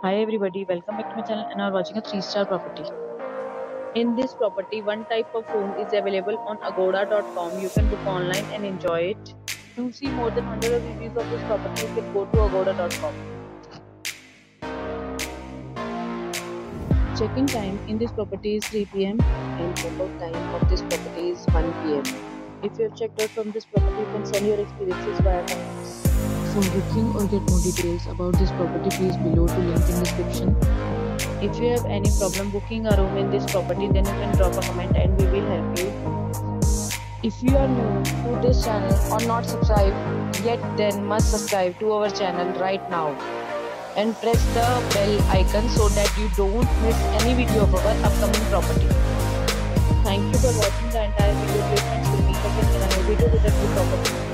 Hi everybody, welcome back to my channel and are watching a 3-star property. In this property, one type of room is available on agoda.com. You can book online and enjoy it. To see more than 100 reviews of this property, you can go to agoda.com. Check-in time in this property is 3 p.m. and check-out time of this property is 1 p.m. If you have checked out from this property, you can send your experiences via comments. For booking or get more details about this property, please below to link in description. If you have any problem booking a room in this property, then you can drop a comment and we will help you. If you are new to this channel or not subscribed yet, then must subscribe to our channel right now and press the bell icon so that you don't miss any video of our upcoming property. Thank you for watching the entire video. Please will meet again in a new video with a new property.